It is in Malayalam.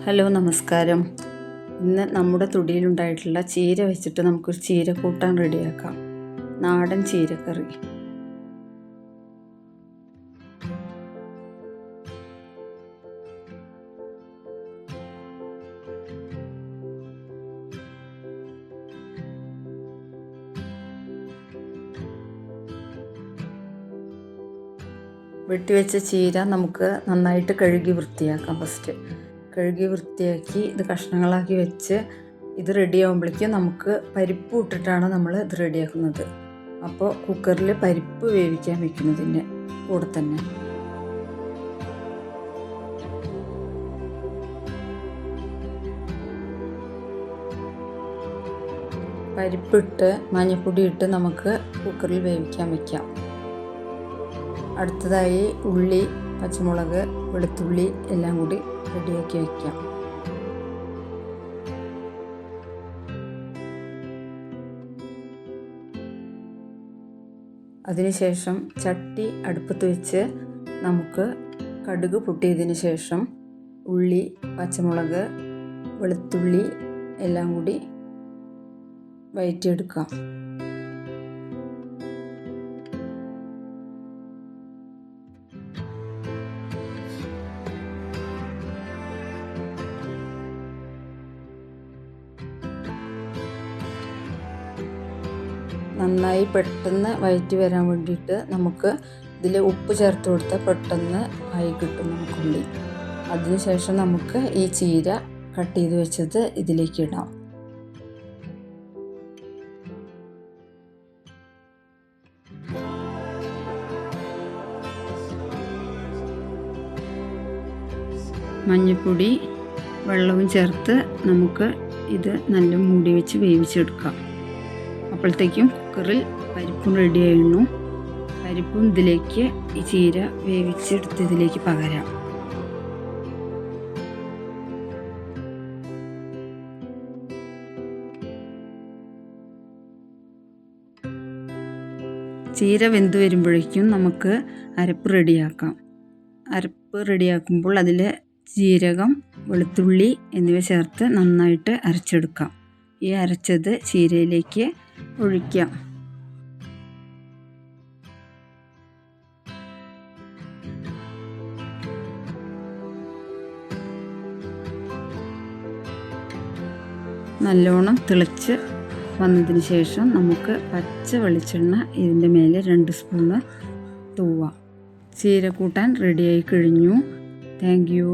ഹലോ നമസ്കാരം. ഇന്ന് നമ്മുടെ തൊടിയിലുണ്ടായിട്ടുള്ള ചീര വെച്ചിട്ട് നമുക്കൊരു ചീര കൂട്ടാൻ റെഡിയാക്കാം. നാടൻ ചീരക്കറി. വെട്ടിവെച്ച ചീര നമുക്ക് നന്നായിട്ട് കഴുകി വൃത്തിയാക്കാം. ഫസ്റ്റ് കഴുകി വൃത്തിയാക്കി ഇത് കഷ്ണങ്ങളാക്കി വെച്ച് ഇത് റെഡിയാകുമ്പോഴേക്കും നമുക്ക് പരിപ്പ് ഇട്ടിട്ടാണ് നമ്മൾ ഇത് റെഡിയാക്കുന്നത്. അപ്പോൾ കുക്കറിൽ പരിപ്പ് വേവിക്കാൻ വെക്കുന്നതിൻ്റെ കൂടെ തന്നെ പരിപ്പിട്ട് മഞ്ഞൾപ്പൊടി ഇട്ട് നമുക്ക് കുക്കറിൽ വേവിക്കാൻ വയ്ക്കാം. അടുത്തതായി ഉള്ളി, പച്ചമുളക്, വെളുത്തുള്ളി എല്ലാം കൂടി റെഡിയാക്കി വയ്ക്കാം. അതിനുശേഷം ചട്ടി അടുപ്പത്ത് വെച്ച് നമുക്ക് കടുക് പൊട്ടിയതിന് ശേഷം ഉള്ളി, പച്ചമുളക്, വെളുത്തുള്ളി എല്ലാം കൂടി വഴറ്റിയെടുക്കാം. നന്നായി പെട്ടെന്ന് വഴറ്റി വരാൻ വേണ്ടിയിട്ട് നമുക്ക് ഇതിൽ ഉപ്പ് ചേർത്ത് കൊടുത്താൽ പെട്ടെന്ന് ആയി കിട്ടും നമുക്കുള്ളി. അതിനുശേഷം നമുക്ക് ഈ ചീര കട്ട് ചെയ്ത് വെച്ചത് ഇതിലേക്ക് ഇടാം. മഞ്ഞൾപ്പൊടി, വെള്ളവും ചേർത്ത് നമുക്ക് ഇത് നല്ല മൂടി വെച്ച് വേവിച്ചെടുക്കാം. അപ്പോഴത്തേക്കും കുക്കറിൽ പരിപ്പും റെഡി ആയിരുന്നു. പരിപ്പും ഇതിലേക്ക് ഈ ചീര വേവിച്ചെടുത്ത് ഇതിലേക്ക് പകരാം. ചീര വെന്ത് വരുമ്പോഴേക്കും നമുക്ക് അരപ്പ് റെഡിയാക്കാം. അരപ്പ് റെഡിയാക്കുമ്പോൾ അതിൽ ജീരകം, വെളുത്തുള്ളി എന്നിവ ചേർത്ത് നന്നായിട്ട് അരച്ചെടുക്കാം. ഈ അരച്ചത് ചീരയിലേക്ക് ഒഴിക്കാം. നല്ലോണം തിളച്ച് വന്നതിന് ശേഷം നമുക്ക് പച്ച വെളിച്ചെണ്ണ ഇതിൻ്റെ മേലെ 2 സ്പൂണ് തൂവാം. ചീര കൂട്ടാൻ റെഡിയായി കഴിഞ്ഞു. Thank you.